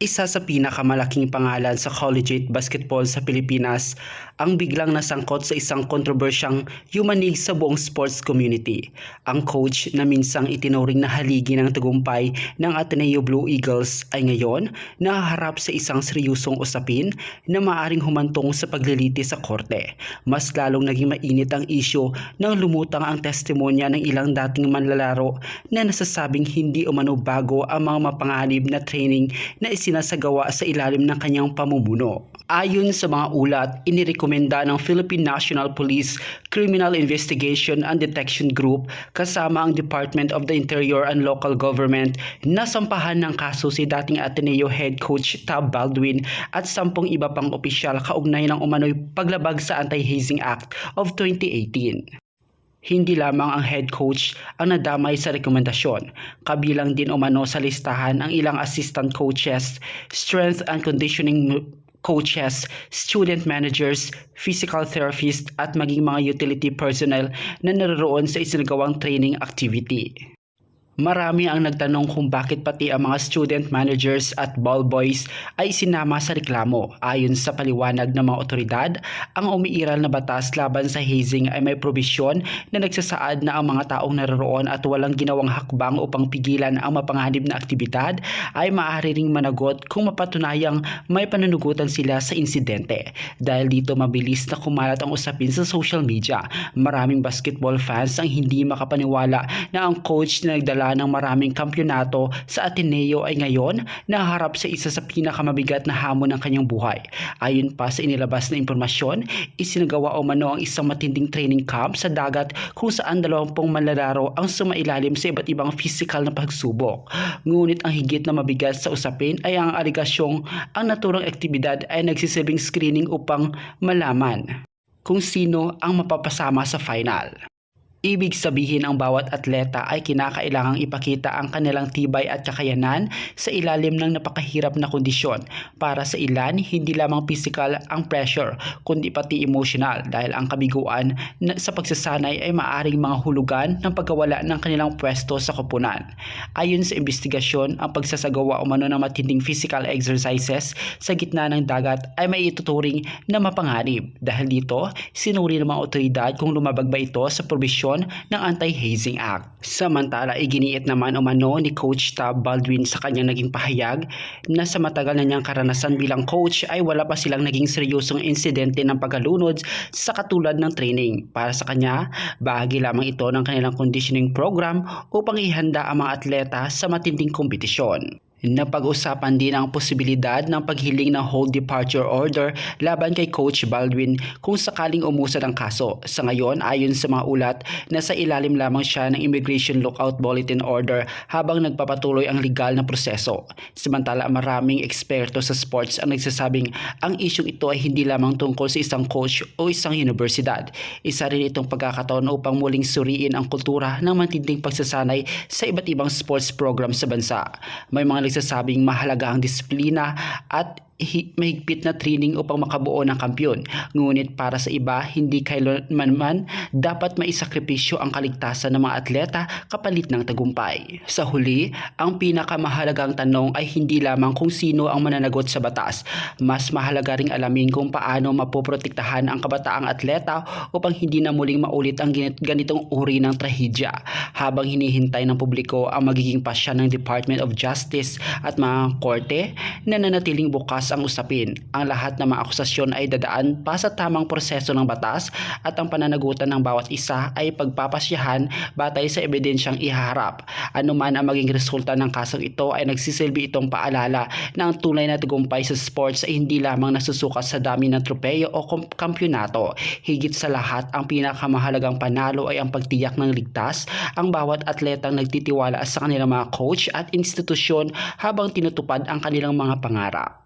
Isa sa pinakamalaking pangalan sa collegiate basketball sa Pilipinas ang biglang nasangkot sa isang kontrobersyang yumanig sa buong sports community. Ang coach na minsang itinuring na haligi ng tagumpay ng Ateneo Blue Eagles ay ngayon nahaharap sa isang seryosong usapin na maaring humantong sa paglilitis sa korte. Mas lalong naging mainit ang isyu nang lumutang ang testimonya ng ilang dating manlalaro na nasasabing hindi umano bago ang mga mapanganib na training na sinasagawa sa ilalim ng kanyang pamumuno. Ayon sa mga ulat, inirekomenda ng Philippine National Police Criminal Investigation and Detection Group kasama ang Department of the Interior and Local Government na sampahan ng kaso si dating Ateneo head coach Tab Baldwin at 10 iba pang opisyal kaugnay ng umano'y paglabag sa Anti-Hazing Act of 2018. Hindi lamang ang head coach ang nadamay sa rekomendasyon, kabilang din umano sa listahan ang ilang assistant coaches, strength and conditioning coaches, student managers, physical therapists at maging mga utility personnel na naroon sa isinagawang training activity. Marami ang nagtanong kung bakit pati ang mga student managers at ball boys ay sinama sa reklamo. Ayon sa paliwanag ng mga otoridad, ang umiiral na batas laban sa hazing ay may probisyon na nagsasaad na ang mga taong naroon at walang ginawang hakbang upang pigilan ang mapanganib na aktibidad ay maaari ring managot kung mapatunayang may panunugutan sila sa insidente. Dahil dito mabilis na kumalat ang usapin sa social media. Maraming basketball fans ang hindi makapaniwala na ang coach na nagdala ng maraming kampyonato sa Ateneo ay ngayon naharap sa isa sa pinakamabigat na hamon ng kanyang buhay. Ayon pa sa inilabas na impormasyon, isinagawa umano ang isang matinding training camp sa dagat kung saan 20 manlalaro ang sumailalim sa iba't ibang physical na pagsubok. Ngunit ang higit na mabigat sa usapin ay ang aligasyong ang naturang aktibidad ay nagsisilbing screening upang malaman kung sino ang mapapasama sa final. Ibig sabihin ang bawat atleta ay kinakailangang ipakita ang kanilang tibay at kakayanan sa ilalim ng napakahirap na kondisyon. Para sa ilan, hindi lamang physical ang pressure, kundi pati emotional dahil ang kabiguan sa pagsasanay ay maaring mga hulugan ng pagkawala ng kanilang pwesto sa koponan. Ayon sa investigasyon, ang pagsasagawa umano ng matinding physical exercises sa gitna ng dagat ay may ituturing na mapanganib. Dahil dito, sinuri ng mga otoridad kung lumabag ba ito sa probisyon ng Anti-Hazing Act. Samantala, iginiit naman umano ni Coach Tab Baldwin sa kanyang naging pahayag na sa matagal na niyang karanasan bilang coach ay wala pa silang naging seryosong insidente ng pagkalunod sa katulad ng training. Para sa kanya, bahagi lamang ito ng kanilang conditioning program upang ihanda ang mga atleta sa matinding kompetisyon. Napag-usapan din ang posibilidad ng paghiling ng hold departure order laban kay Coach Baldwin kung sakaling umusad ang kaso. Sa ngayon, ayon sa mga ulat, nasa ilalim lamang siya ng Immigration Lookout Bulletin Order habang nagpapatuloy ang legal na proseso. Samantala, maraming eksperto sa sports ang nagsasabing ang isyong ito ay hindi lamang tungkol sa isang coach o isang universidad. Isa rin itong pagkakataon upang muling suriin ang kultura ng matinding pagsasanay sa iba't ibang sports program sa bansa. May mga nagsasabing mahalaga ang disiplina at mahigpit na training upang makabuo ng kampiyon. Ngunit para sa iba, hindi kailanman dapat maisakripisyo ang kaligtasan ng mga atleta kapalit ng tagumpay. Sa huli, ang pinakamahalagang tanong ay hindi lamang kung sino ang mananagot sa batas. Mas mahalaga ring alamin kung paano mapoprotektahan ang kabataang atleta upang hindi na muling maulit ang ganitong uri ng trahedya. Habang hinihintay ng publiko ang magiging pasya ng Department of Justice at mga korte na nanatiling bukas ang usapin. Ang lahat ng mga akusasyon ay dadaan pa sa tamang proseso ng batas at ang pananagutan ng bawat isa ay pagpapasyahan batay sa ebidensyang ihaharap. Ano man ang maging resulta ng kasong ito ay nagsisilbi itong paalala na ang tunay na tagumpay sa sports ay hindi lamang nasusukat sa dami ng tropeyo o kampyonato. Higit sa lahat, ang pinakamahalagang panalo ay ang pagtiyak ng ligtas ang bawat atletang nagtitiwala sa kanilang mga coach at institusyon habang tinutupad ang kanilang mga pangarap.